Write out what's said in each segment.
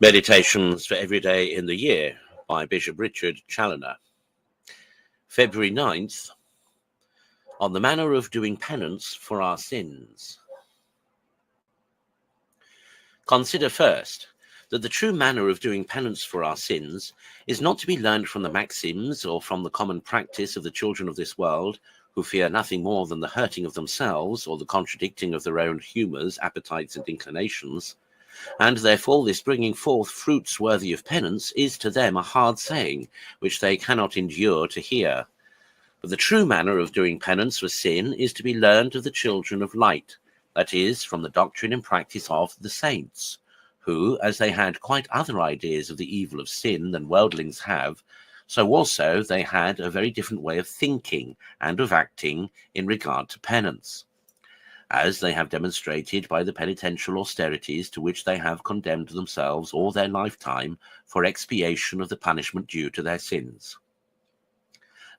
Meditations for Every Day in the Year by Bishop Richard Challoner. February 9th, on the manner of doing penance for our sins. Consider first that the true manner of doing penance for our sins is not to be learned from the maxims or from the common practice of the children of this world, who fear nothing more than the hurting of themselves or the contradicting of their own humours, appetites, and inclinations. And therefore this bringing forth fruits worthy of penance is to them a hard saying, which they cannot endure to hear. But the true manner of doing penance for sin is to be learned of the children of light, that is, from the doctrine and practice of the saints, who, as they had quite other ideas of the evil of sin than worldlings have, so also they had a very different way of thinking and of acting in regard to penance, as they have demonstrated by the penitential austerities to which they have condemned themselves all their lifetime for expiation of the punishment due to their sins.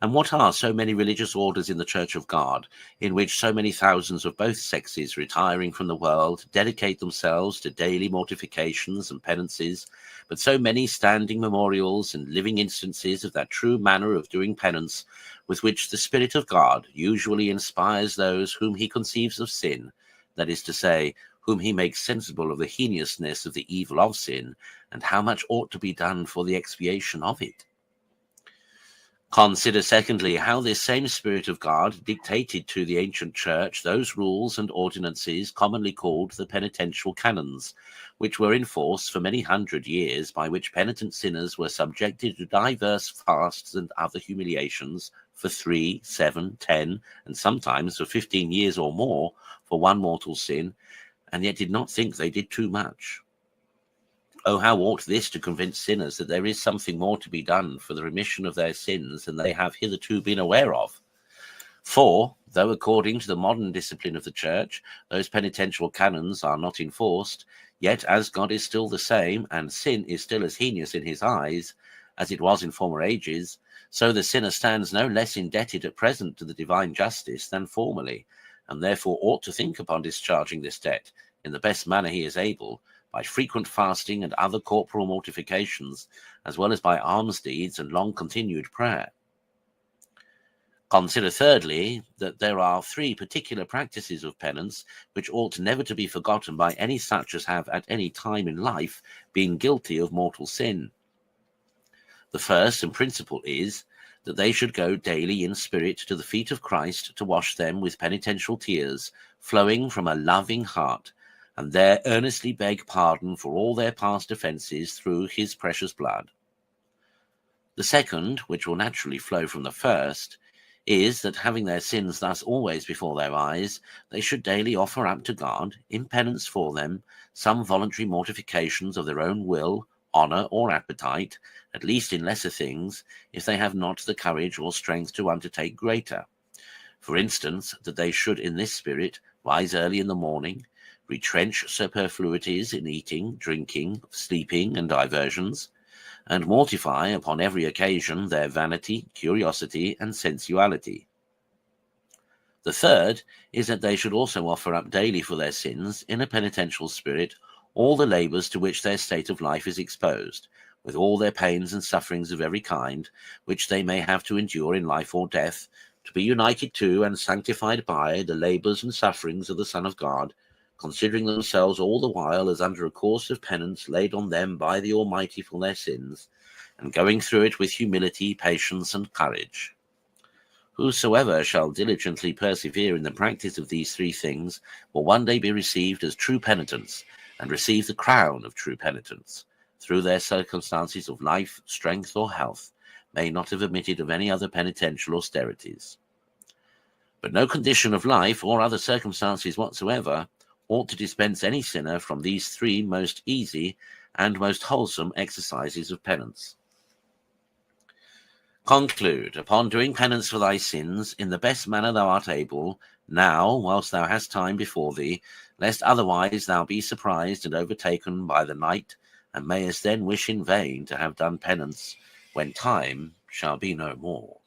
And what are so many religious orders in the Church of God, in which so many thousands of both sexes, retiring from the world, dedicate themselves to daily mortifications and penances, but so many standing memorials and living instances of that true manner of doing penance, with which the Spirit of God usually inspires those whom he conceives of sin, that is to say, whom he makes sensible of the heinousness of the evil of sin, and how much ought to be done for the expiation of it. Consider, secondly, how this same Spirit of God dictated to the ancient Church those rules and ordinances commonly called the penitential canons, which were in force for many 100 years, by which penitent sinners were subjected to diverse fasts and other humiliations for 3, 7, 10, and sometimes for 15 years or more for one mortal sin, and yet did not think they did too much. Oh, how ought this to convince sinners that there is something more to be done for the remission of their sins than they have hitherto been aware of. For, though according to the modern discipline of the Church, those penitential canons are not enforced, yet as God is still the same, and sin is still as heinous in his eyes as it was in former ages, so the sinner stands no less indebted at present to the divine justice than formerly, and therefore ought to think upon discharging this debt in the best manner he is able, by frequent fasting and other corporal mortifications, as well as by alms deeds and long-continued prayer. Consider, thirdly, that there are 3 particular practices of penance which ought never to be forgotten by any such as have at any time in life been guilty of mortal sin. The first and principal is that they should go daily in spirit to the feet of Christ to wash them with penitential tears, flowing from a loving heart, and there earnestly beg pardon for all their past offences through his precious blood. The second, which will naturally flow from the first, is that having their sins thus always before their eyes, they should daily offer up to God, in penance for them, some voluntary mortifications of their own will, honour, or appetite, at least in lesser things, if they have not the courage or strength to undertake greater. For instance, that they should in this spirit rise early in the morning, retrench superfluities in eating, drinking, sleeping, and diversions, and mortify upon every occasion their vanity, curiosity, and sensuality. The third is that they should also offer up daily for their sins, in a penitential spirit, all the labours to which their state of life is exposed, with all their pains and sufferings of every kind, which they may have to endure in life or death, to be united to and sanctified by the labours and sufferings of the Son of God, considering themselves all the while as under a course of penance laid on them by the Almighty for their sins, and going through it with humility, patience, and courage. Whosoever shall diligently persevere in the practice of these 3 things will one day be received as true penitents, and receive the crown of true penitents, through their circumstances of life, strength, or health, may not have admitted of any other penitential austerities. But no condition of life, or other circumstances whatsoever, ought to dispense any sinner from these 3 most easy and most wholesome exercises of penance. Conclude upon doing penance for thy sins in the best manner thou art able, now, whilst thou hast time before thee, lest otherwise thou be surprised and overtaken by the night, and mayest then wish in vain to have done penance, when time shall be no more.